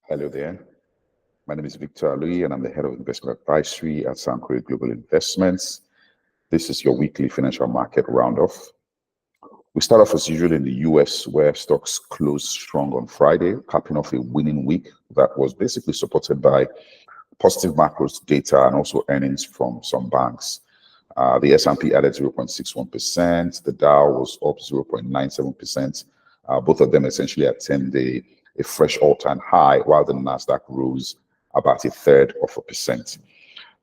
Hello there. My name is Victor Alui, and I'm the head of investment advisory at Sankore Global Investments. This is your weekly financial market roundoff. We start off as usual in the US, where stocks closed strong on Friday, capping off a winning week that was basically supported by positive macros data and also earnings from some banks. The S&P added 0.61%. The Dow was up 0.97%. Both of them essentially at 10-day, a fresh all-time high, while the Nasdaq rose about 0.33%.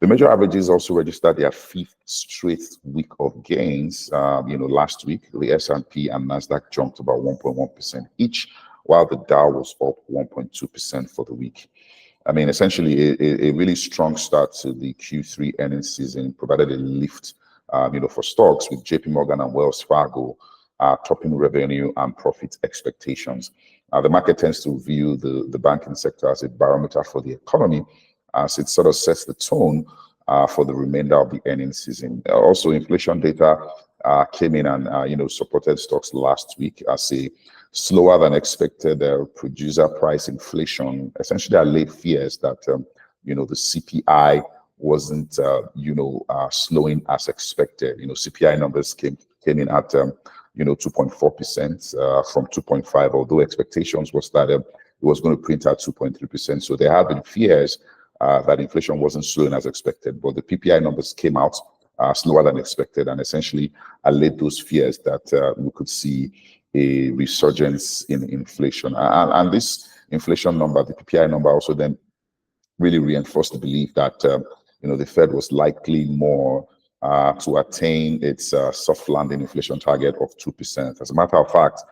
The major averages also registered their fifth straight week of gains. Last week, the S&P and Nasdaq jumped about 1.1% each, while the Dow was up 1.2% for the week. I mean, essentially, a really strong start to the Q3 earnings season provided a lift, for stocks with JP Morgan and Wells Fargo topping revenue and profit expectations. The market tends to view the banking sector as a barometer for the economy, as it sort of sets the tone for the remainder of the earnings season. Also, inflation data came in and supported stocks last week as a slower than expected producer price inflation essentially allayed fears that the CPI wasn't slowing as expected. CPI numbers came in at 2.4% from 2.5, although expectations was that it was going to print at 2.3%. So there have been fears that inflation wasn't slowing as expected, but the PPI numbers came out slower than expected and essentially allayed those fears that we could see a resurgence in inflation. And this inflation number, the PPI number, also then really reinforced the belief that the Fed was likely more to attain its soft landing inflation target of 2%. As a matter of fact,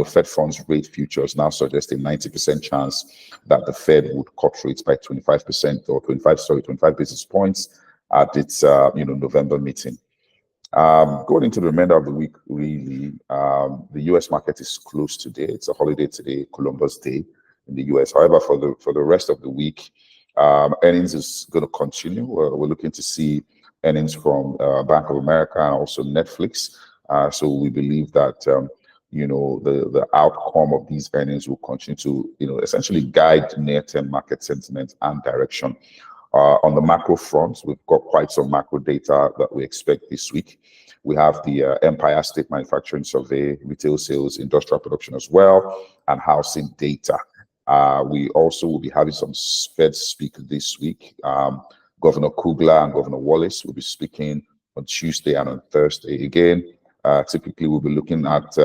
Fed funds rate futures now suggest a 90% chance that the Fed would cut rates by 25% or 25 basis points at its November meeting. Going into the remainder of the week, really, the U.S. market is closed today. It's a holiday today, Columbus Day in the U.S. However, for the rest of the week, earnings is going to continue. We're looking to see earnings from Bank of America and also Netflix. So we believe that the outcome of these earnings will continue to essentially guide near-term market sentiment and direction. On the macro front, we've got quite some macro data that we expect this week. We have the Empire State Manufacturing Survey, retail sales, industrial production as well, and housing data. We also will be having some Fed speak this week. Governor Kugler and Governor Wallace will be speaking on Tuesday and on Thursday. Again, typically we'll be looking at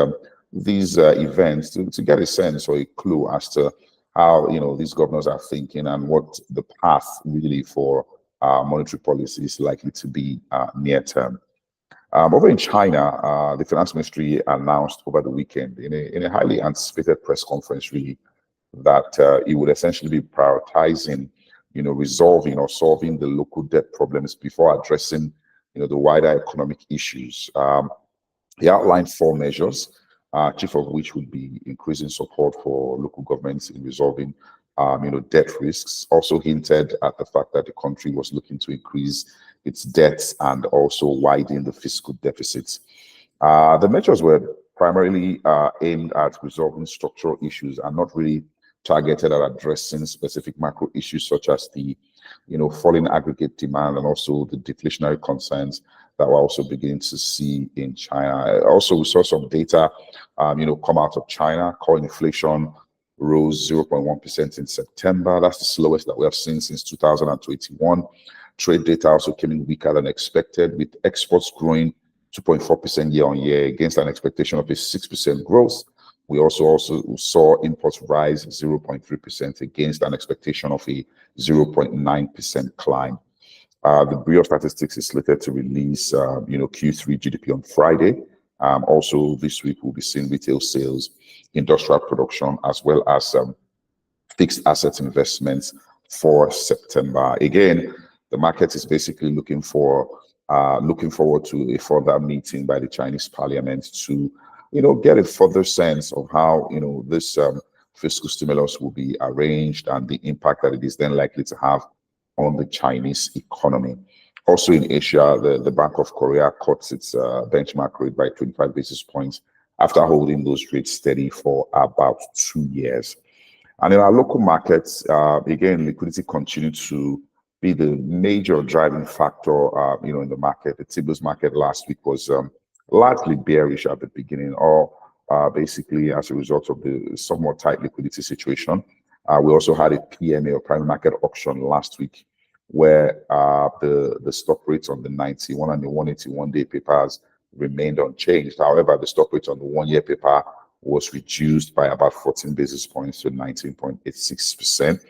these events to get a sense or a clue as to how these governors are thinking and what the path really for monetary policy is likely to be near term. Over in China, the finance ministry announced over the weekend in a highly anticipated press conference really that it would essentially be prioritizing resolving or solving the local debt problems before addressing the wider economic issues. He outlined 4 measures, chief of which would be increasing support for local governments in resolving debt risks. Also hinted at the fact that the country was looking to increase its debts and also widen the fiscal deficits. The measures were primarily aimed at resolving structural issues and not really targeted at addressing specific macro issues such as the falling aggregate demand and also the deflationary concerns that we're also beginning to see in China. Also, we saw some data come out of China. Core inflation rose 0.1% in September. That's the slowest that we have seen since 2021. Trade data also came in weaker than expected, with exports growing 2.4% year on year against an expectation of a 6% growth. We also saw imports rise 0.3% against an expectation of a 0.9% climb. The Bureau of Statistics is slated to release, Q3 GDP on Friday. Also, this week we'll be seeing retail sales, industrial production, as well as fixed assets investments for September. Again, the market is basically looking forward to a further meeting by the Chinese Parliament to get a further sense of how, this fiscal stimulus will be arranged and the impact that it is then likely to have on the Chinese economy. Also in Asia, the Bank of Korea cut its benchmark rate by 25 basis points after holding those rates steady for about 2 years. And in our local markets, again, liquidity continued to be the major driving factor, in the market. The T-bills market last week was largely bearish at the beginning, or basically as a result of the somewhat tight liquidity situation. We also had a PMA, or private market auction, last week, where the stop rates on the 91 and the 181-day papers remained unchanged. However, the stop rate on the 1-year paper was reduced by about 14 basis points to 19.86%.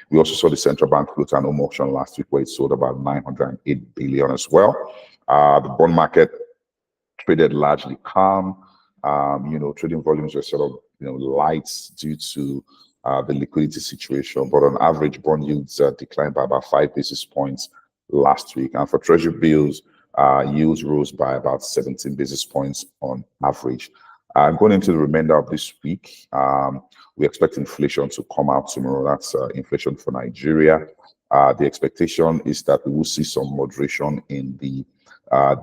We also saw the central bank float an home auction last week, where it sold about 908 billion as well. The bond market traded largely calm. Trading volumes were sort of light due to the liquidity situation, but on average, bond yields declined by about 5 basis points last week. And for treasury bills, yields rose by about 17 basis points on average. Going into the remainder of this week, we expect inflation to come out tomorrow. That's inflation for Nigeria. The expectation is that we will see some moderation in the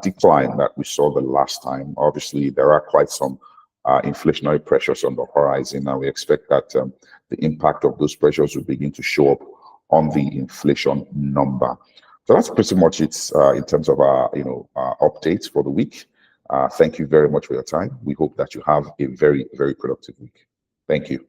decline that we saw the last time. Obviously, there are quite some inflationary pressures on the horizon, and we expect that the impact of those pressures will begin to show up on the inflation number. So that's pretty much it in terms of our updates for the week. Thank you very much for your time. We hope that you have a very, very productive week. Thank you.